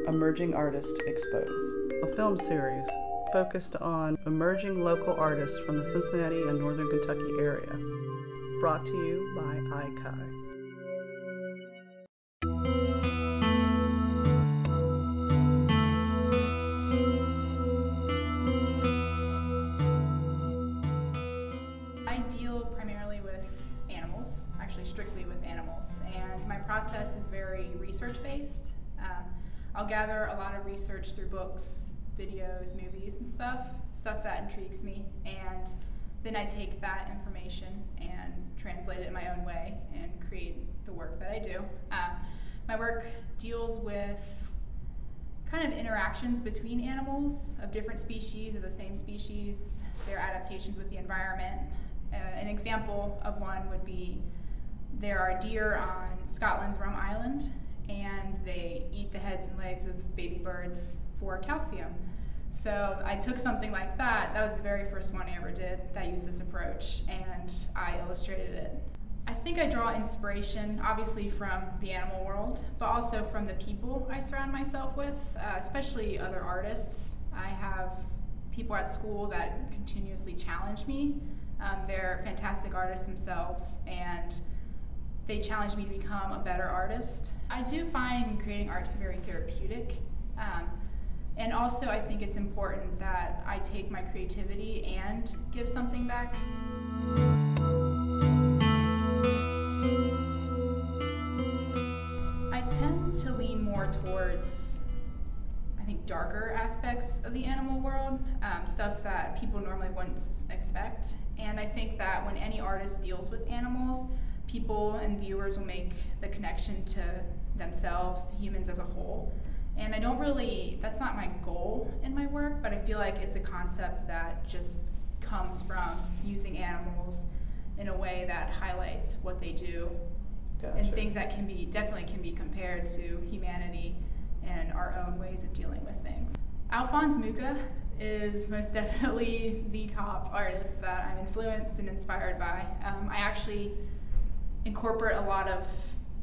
Emerging Artist Exposed, a film series focused on emerging local artists from the Cincinnati and Northern Kentucky area. Brought to you by ICAI. I deal primarily with animals, actually strictly with animals, and my process is very research-based. I'll gather a lot of research through books, videos, movies, and stuff that intrigues me, and then I take that information and translate it in my own way and create the work that I do. My work deals with kind of interactions between animals of different species, of the same species, their adaptations with the environment. An example of one would be there are deer on Scotland's Rum Island, and they eat the heads and legs of baby birds for calcium. So I took something like that. That was the very first one I ever did that used this approach, and I illustrated it. I think I draw inspiration, obviously, from the animal world, but also from the people I surround myself with, especially other artists. I have people at school that continuously challenge me. They're fantastic artists themselves, and they challenge me to become a better artist. I do find creating art to be very therapeutic. And also I think it's important that I take my creativity and give something back. I tend to lean more towards, I think, darker aspects of the animal world, stuff that people normally wouldn't expect. And I think that when any artist deals with animals, people and viewers will make the connection to themselves, to humans as a whole. And I don't really, that's not my goal in my work, but I feel like it's a concept that just comes from using animals in a way that highlights what they do. Gotcha. And things that definitely can be compared to humanity and our own ways of dealing with things. Alphonse Mucha is most definitely the top artist that I'm influenced and inspired by. I actually incorporate a lot of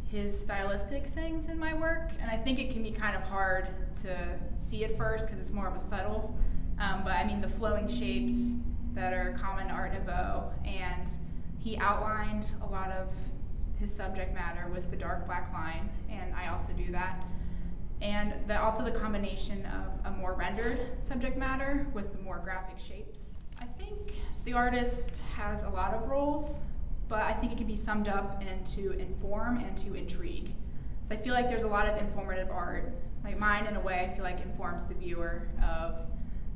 his stylistic things in my work, and I think it can be kind of hard to see at first because it's more of a subtle, but I mean the flowing shapes that are common to Art Nouveau, and he outlined a lot of his subject matter with the dark black line, and I also do that. And also the combination of a more rendered subject matter with the more graphic shapes. I think the artist has a lot of roles, but I think it can be summed up into inform and to intrigue. So I feel like there's a lot of informative art. Like mine, in a way, I feel like informs the viewer of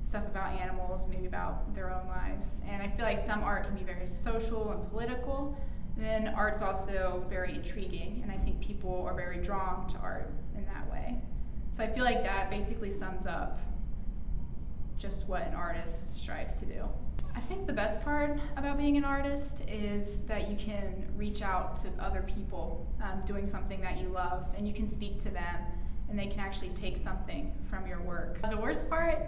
stuff about animals, maybe about their own lives. And I feel like some art can be very social and political. And then art's also very intriguing, and I think people are very drawn to art in that way. So I feel like that basically sums up just what an artist strives to do. I think the best part about being an artist is that you can reach out to other people doing something that you love, and you can speak to them, and they can actually take something from your work. The worst part,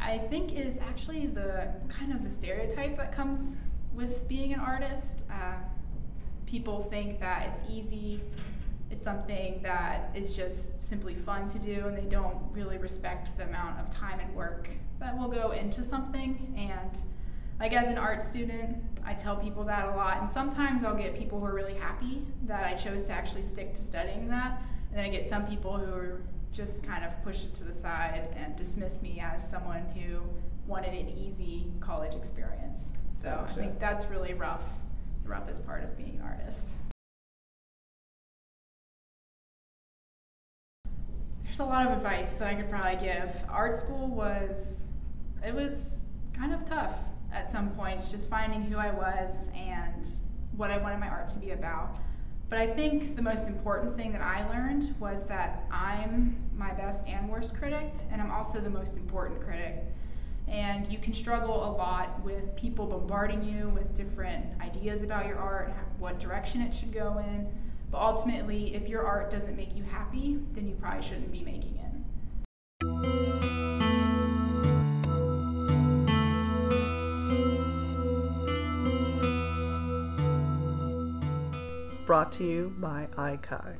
I think, is actually the kind of the stereotype that comes with being an artist. People think that it's easy, it's something that is just simply fun to do, and they don't really respect the amount of time and work that will go into something. And like as an art student, I tell people that a lot, and sometimes I'll get people who are really happy that I chose to actually stick to studying that, and then I get some people who are just kind of push it to the side and dismiss me as someone who wanted an easy college experience. So I think that's really rough, the roughest part of being an artist. There's a lot of advice that I could probably give. Art school was kind of tough at some points, just finding who I was and what I wanted my art to be about. But I think the most important thing that I learned was that I'm my best and worst critic, and I'm also the most important critic. And you can struggle a lot with people bombarding you with different ideas about your art, what direction it should go in. But ultimately, if your art doesn't make you happy, then you probably shouldn't be making it. Brought to you by ICAI.